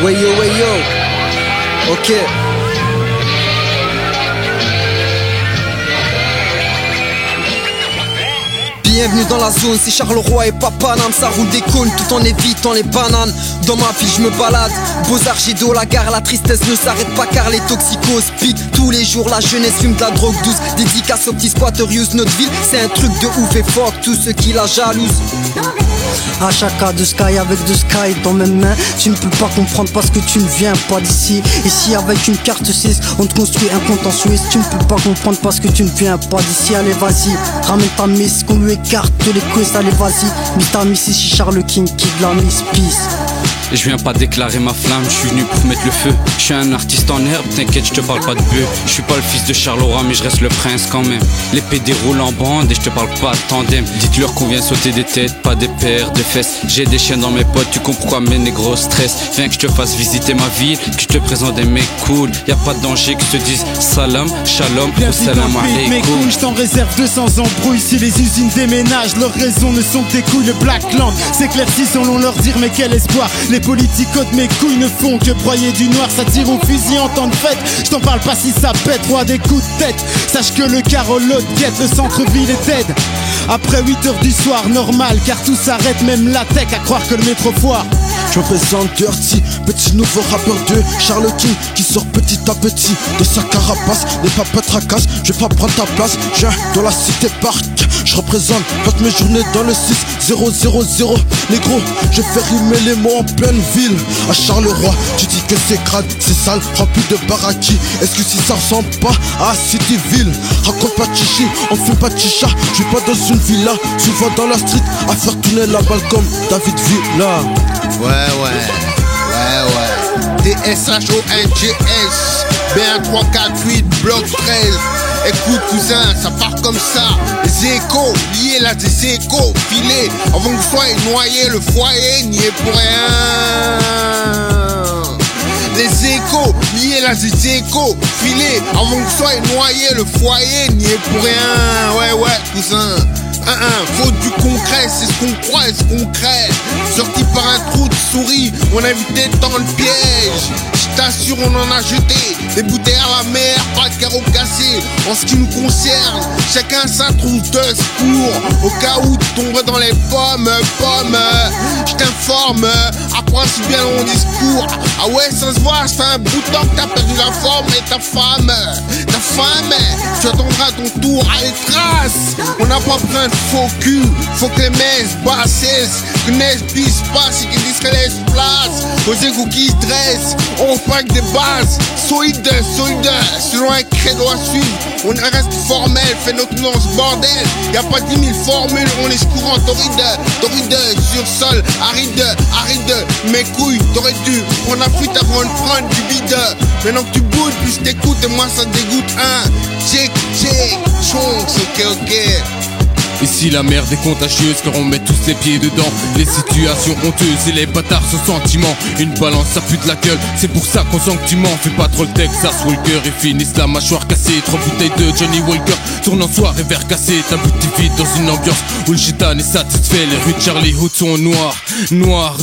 Way yo, ok. Bienvenue dans la zone, c'est Charleroi et pas Paname. Ça roule des cônes tout en évitant les bananes. Dans ma ville je me balade, Beaux-Arts, j'ai dos la gare. La tristesse ne s'arrête pas car les toxicos piquent. Tous les jours la jeunesse fume de la drogue douce. Dédicace aux petits squatters use. Notre ville c'est un truc de ouf et fuck tous ceux qui la jalousent. Achaka de Sky avec de Sky dans mes mains. Tu ne peux pas comprendre parce que tu ne viens pas d'ici. Ici avec une carte 6 on te construit un compte en Suisse. Tu ne peux pas comprendre parce que tu ne viens pas d'ici. Allez vas-y, ramène ta miss qu'on lui écarte les quiz. Allez vas-y, Miss ta miss ici Charles King qui de la miss peace. Je viens pas déclarer ma flamme, je suis venu pour mettre le feu. Je suis un artiste en herbe, t'inquiète, je te parle pas de bœuf. Je suis pas le fils de Charleroi, mais je reste le prince quand même. Les PD roulent en bande et je te parle pas de tandem. Dites-leur qu'on vient sauter des têtes, pas des paires de fesses. J'ai des chiens dans mes potes, tu comprends pourquoi mes négros stress. Viens que je te fasse visiter ma ville, que je te présente des mecs cool. Y'a pas de danger que je te dise salam, shalom ou salam alaykoum. Je t'en réserve 200 embrouilles. Si les usines déménagent, leurs raisons ne sont que des couilles. Le Blackland s'éclaircit selon leur dire, mais quel espoir. Les politicotes, mes couilles ne font que broyer du noir. Ça tire au fusil en temps de fête. Je t'en parle pas si ça pète, roi des coups de tête. Sache que le carolote guette, le centre-ville est dead. Après 8h du soir, normal, car tout s'arrête, même la tech, à croire que le métro foire. Je représente Dirty, petit nouveau rappeur de Charles King qui sort petit à petit de sa carapace. N'aie pas peur tracasse, je vais pas prendre ta place. Je viens dans la cité parc, je représente toutes mes journées dans le 6-0-0-0. Négro, je fais rimer les mots en pleine ville. À Charleroi, tu dis que c'est crade, c'est sale, rempli de baraki. Est-ce que si ça ressemble pas à Cityville? Raconte pas de chichi, on fume pas de chicha. Je suis pas dans une villa, souvent dans la street, à faire tourner la balle comme David Villa. Ouais. DSHONGS, B1348, bloc 13. Écoute cousin, ça part comme ça. Les échos, liés là des échos, filés. Avant que vous soyez noyés, le foyer n'y est pour rien. Les échos, liés là des échos, filés. Avant que vous soyez noyés, le foyer n'y est pour rien. Ouais, cousin. Faute du concret, c'est ce qu'on croit et ce qu'on crée. Sorti par un trou de souris, on a évité dans le piège. Je t'assure, on en a jeté des bouteilles à la mer, pas de carreaux cassés. En ce qui nous concerne, chacun sa trousse de secours. Au cas où tu tomberais dans les pommes. Je t'informe, apprends si bien mon discours. Ah ouais, ça se voit, c'est un bout de temps que t'as perdu la forme. Et ta femme, tu attendras ton tour à les traces. On n'a pas besoin de faux cul, faut que les messes bassissent, que les bis passent et qu'ils disent que les place. Aux égouts qui se dressent, on pack des bases, solide, selon un credo à suivre. On reste formel, fait notre nom ce bordel. Y'a pas 10 000 formules, on est courant torride, sur sol, aride, mes couilles, t'aurais dû prendre la fuite avant de prendre du bide. Maintenant que tu boudes, plus t'écoutes et moi ça te dégoûte. Check, chonks, ok. Ici la merde est contagieuse car on met tous les pieds dedans. Les situations honteuses et les bâtards sans sentiment. Une balance ça pue de la gueule, c'est pour ça qu'on sent que tu mens. Fais pas trop le Texas Walker et finissent la mâchoire cassée. 3 bouteilles de Johnny Walker tournent en soirée verre cassé. Ta boutique vide dans une ambiance où le gitane est satisfait. Les rues de Charlie Hood sont noires, noir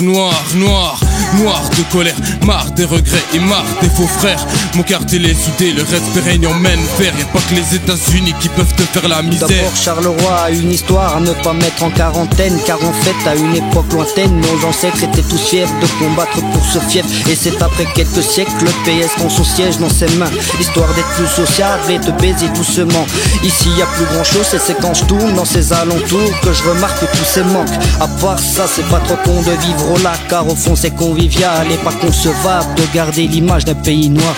de colère, marre des regrets et marre des faux frères. Mon cartel est soudé, le respect règne en main de fer. Y'a pas que les États-Unis qui peuvent te faire la misère. D'abord Charleroi a une histoire à ne pas mettre en quarantaine, car en fait à une époque lointaine nos ancêtres étaient tous fiers de combattre pour ce fief. Et c'est après quelques siècles le PS prend son siège dans ses mains, histoire d'être plus sociable et de baiser doucement. Ici y a plus grand chose et c'est quand je tourne dans ces alentours que je remarque tous ces manques. À part ça c'est pas trop con de vivre au lac, car au fond c'est convivial et pas concevable de garder l'image d'un pays noir.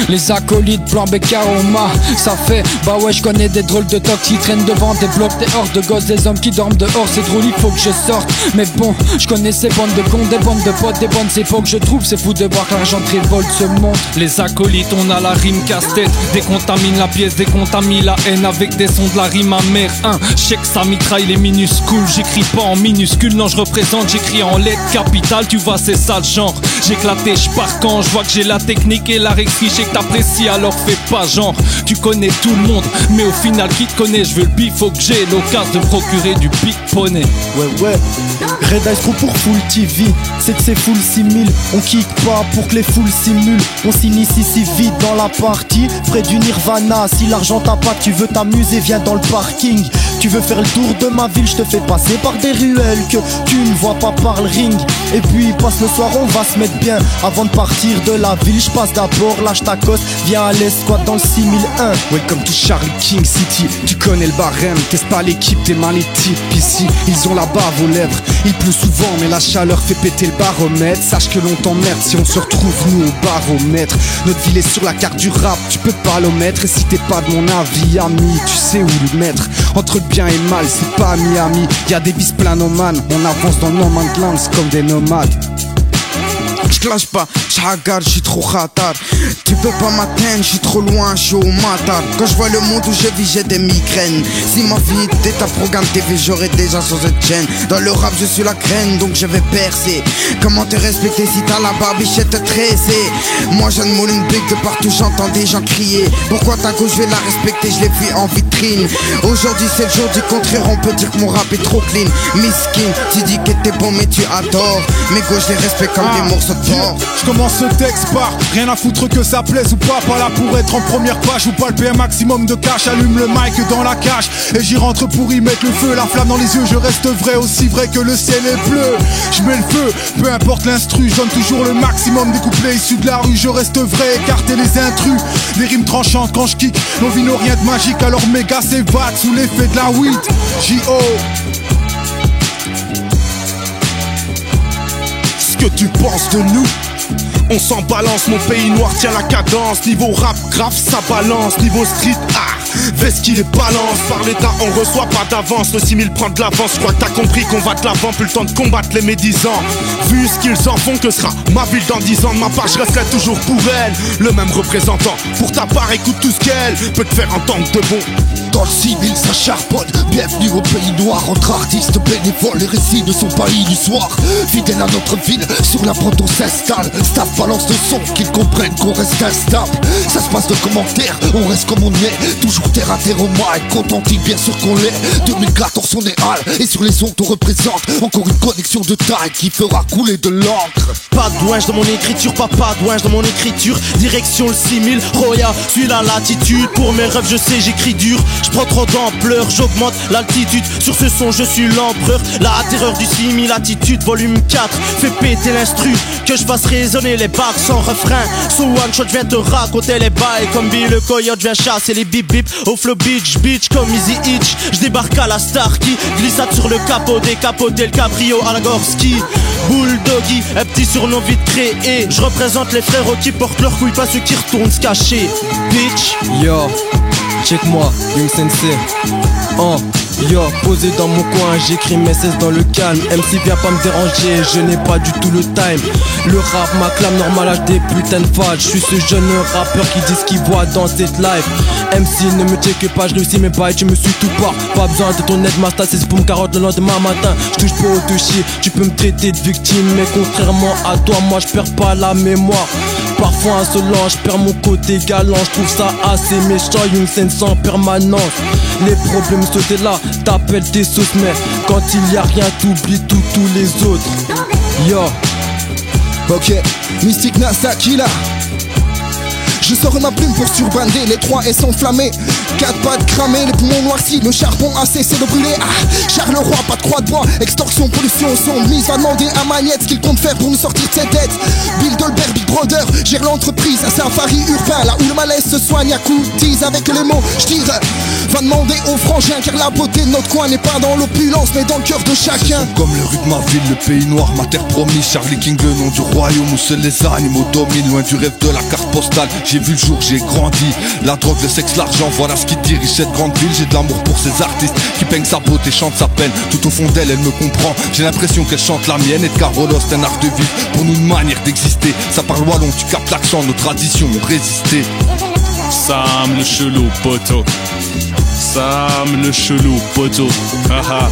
Les acolytes blanc Beccaroma, ça fait, bah ouais je connais des drôles de tocs qui traînent devant des blocs, des hordes de gosses, des hommes qui dorment dehors, c'est drôle il faut que je sorte. Mais bon, je connais ces bandes de cons, des bandes de potes, des bandes c'est faux que je trouve, c'est fou de voir que l'argent de révolte se monte. Les acolytes, on a la rime casse-tête, décontamine la pièce, décontamine la haine avec des sons de la rime amère. Je sais que ça mitraille les minuscules, j'écris pas en minuscule, non je représente, j'écris en lettres capitales, tu vois c'est ça le genre. J'éclatais, j'pars quand je vois que j'ai la technique et la récit, j'ai que t'apprécies, alors fais pas genre. Tu connais tout le monde, mais au final qui te connaît? Je veux le bif, faut que j'ai l'occasion de procurer du big poney. Ouais, Red Ice Crew pour Full TV, c'est que c'est full 6000. On kick pas pour que les foules simulent. On s'initie si vite dans la partie, près du Nirvana. Si l'argent t'a pas, tu veux t'amuser, viens dans le parking. Tu veux faire le tour de ma ville, je te fais passer par des ruelles que tu ne vois pas par le ring. Et puis passe le soir, on va se mettre bien. Avant de partir de la ville, je passe d'abord, lâche ta coste, viens à l'escouade dans le 6001. Welcome to Charlie King City, tu connais le barème, teste pas l'équipe, t'es mal les types ici. Ils ont la bave aux lèvres, il pleut souvent mais la chaleur fait péter le baromètre. Sache que l'on t'emmerde si on se retrouve nous au baromètre. Notre ville est sur la carte du rap, tu peux pas l'omettre. Et si t'es pas de mon avis, ami, tu sais où le mettre. Entre le bien et le mal, c'est pas Miami. Y'a des vices planomanes, on avance dans No Man's Land comme des nomades. J'clash pas, j'hagarde, j'suis trop khatar. Tu peux pas m'atteindre, j'suis trop loin, j'suis au matar. Quand je vois le monde où je vis, j'ai des migraines. Si ma vie était un programme TV, j'aurais déjà sur cette chaîne. Dans le rap, je suis la crème, donc je vais percer. Comment te respecter si t'as la barbichette tressée? Moi, je ne moule une brique de partout, j'entends des gens crier. Pourquoi ta gauche, je vais la respecter, je l'ai vu en vitrine. Aujourd'hui, c'est le jour du contraire, on peut dire que mon rap est trop clean. Miskin, tu dis que t'es bon, mais tu adores. Mes gauches, je les respecte comme des morceaux de porc. Je commence ce texte par rien à foutre que ça plaise ou pas. Pas là pour être en première page ou pas le PM maximum de cash. Allume le mic dans la cage et j'y rentre pour y mettre le feu. La flamme dans les yeux, je reste vrai, aussi vrai que le ciel est bleu. Je mets le feu, peu importe l'instru, je donne toujours le maximum des couplets issus de la rue. Je reste vrai, écarter les intrus. Des rimes tranchantes quand je kick, nos vies n'ont rien de magique. Alors méga s'évade sous l'effet de la weed. J.O. Que tu penses de nous? On s'en balance, mon pays noir tient la cadence. Niveau rap grave ça balance, niveau street vest qu'il est balance. Par l'état on reçoit pas d'avance, le 6000 prend de l'avance. Je crois que t'as compris qu'on va de l'avant, plus le temps de combattre les médisants. Vu ce qu'ils en font, que sera ma ville dans 10 ans? De ma part je resterai toujours pour elle, le même représentant. Pour ta part écoute tout ce qu'elle peut te faire entendre de bon. Dans le 6000 ça charbonne, bienvenue au pays noir. Entre artistes bénévoles, les récits ne sont pas illusoires. Fidèles à notre ville, sur la prod on s'installe. Staff balance le son, qu'ils comprennent qu'on reste instable. Ça se passe de commentaires, on reste comme on est. Toujours terre à terre au mic, contenté bien sûr qu'on l'est. 2014 on est hal, et sur les ondes on représente encore une connexion de taille qui fera couler de l'encre. Pas de douinge dans mon écriture, pas de douinge dans mon écriture. Direction le 6000, Roya, suis la latitude. Pour mes rêves je sais j'écris dur. Je prends trop d'ampleur, j'augmente l'altitude. Sur ce son je suis l'empereur. La terreur du 6000 attitude, volume 4. Fais péter l'instru, que je fasse résonner les barres sans refrain. So one shot viens te raconter les bails. Comme Bill le coyote vient chasser les bip bip. Au flow bitch comme Easy Hitch. Je débarque à la Starkey, glissade sur le capot, décapoter le cabrio à la Gorski. Bulldoggy, un petit surnom vite créé. Je représente les frérots qui portent leurs couilles, pas ceux qui retournent se cacher. Bitch. Yo, check moi, Young Sensei. Yo, posé dans mon coin, j'écris mes cesses dans le calme. MC viens pas me déranger, je n'ai pas du tout le time. Le rap m'acclame, normal à des putains de fans. Je suis ce jeune rappeur qui dit ce qu'il voit dans cette life. MC ne me check pas, je réussis mes bails, tu me suis tout part. Pas besoin de ton aide, ma stat, c'est pour me carotte le lendemain matin. Je touche pas au te chier, tu peux me traiter de victime. Mais contrairement à toi, moi je perds pas la mémoire. Parfois insolent, je perds mon côté galant. Je trouve ça assez méchant, Young Sensei en permanence. Les problèmes sautent là, t'appelles tes sauces. Mais quand il y a rien, t'oublies tous les autres. Yo. Ok, Mystique Nasta Killa. Je sors ma plume pour surbander, les 3 S enflammés. 4 pattes cramées, les poumons noircis, le charbon a cessé de brûler. Charleroi, pas de croix de bois, extorsion, pollution, son mise. Va demander à Magnette ce qu'il compte faire pour nous sortir de cette dette. Bill Dolbert, Big Brother, gère l'entreprise, un safari urbain, là où le malaise se soigne à coups de tease avec les mots. J'tire, va demander aux frangins, car la beauté de notre coin n'est pas dans l'opulence, mais dans le cœur de chacun. Comme les rues de ma ville, le pays noir, ma terre promise. Charlie King, le nom du royaume où seuls les animaux dominent. Loin du rêve de la carte postale, j'ai vu le jour, j'ai grandi. La drogue, le sexe, l'argent, voilà ce qui dirige cette grande ville. J'ai de l'amour pour ces artistes qui peignent sa beauté, chantent sa peine. Tout au fond d'elle, elle me comprend. J'ai l'impression qu'elle chante la mienne. Et de Carolos, c'est un art de vivre, pour nous une manière d'exister. Ça parle wallon, tu captes l'accent, nos traditions ont résisté. Sam le chelou, poteau. Sam le chelou, poteau. Haha.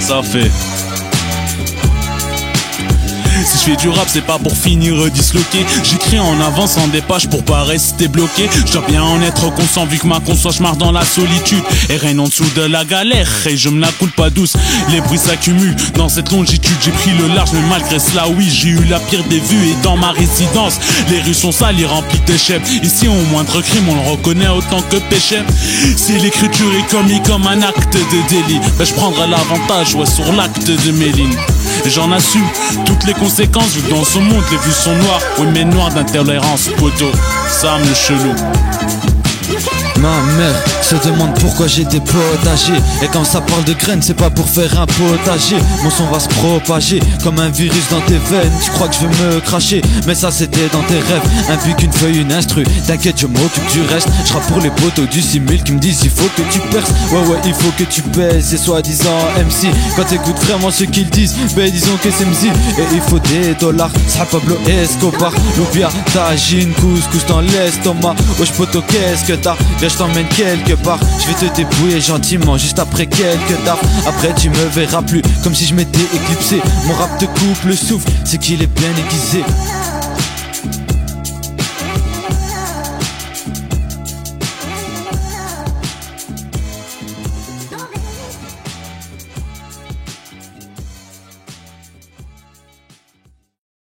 Ça fait. je fais du rap, c'est pas pour finir disloqué. J'écris en avançant des pages pour pas rester bloqué. Je dois bien en être conscient vu que ma conscience je marche dans la solitude. Et rien en dessous de la galère, et je me la coule pas douce. Les bruits s'accumulent dans cette longitude. J'ai pris le large, mais malgré cela, oui, j'ai eu la pire des vues. Et dans ma résidence, les rues sont sales et remplies de chefs. Ici, au moindre crime, on le reconnaît autant que péché. Si l'écriture est commise comme un acte de délit, ben je prendrai l'avantage, ouais, sur l'acte de Méline. Et j'en assume toutes les conséquences, vu que dans ce monde, les vues sont noires. Oui, mais noires d'intolérance, poteau. Sam le chelou. Ma mère se demande pourquoi j'ai des potagers. Et quand ça parle de graines, c'est pas pour faire un potager. Mon son va se propager comme un virus dans tes veines. Tu crois que je vais me cracher, mais ça c'était dans tes rêves. Un pic, une feuille, une instru. T'inquiète, je m'occupe du reste. Je rappe pour les potos du simul qui me disent il faut que tu perces. Ouais, il faut que tu pèses. Et soi-disant MC, quand t'écoutes vraiment ce qu'ils disent, ben disons que c'est MC. Et il faut des dollars, ça Pablo Escobar. Loupia, tagine, couscous dans l'estomac. Wesh poto, qu'est-ce que t'as? Je t'emmène quelque part, je vais te débrouiller gentiment juste après quelques taffes. Après tu me verras plus comme si je m'étais éclipsé. Mon rap te coupe le souffle, c'est qu'il est bien aiguisé.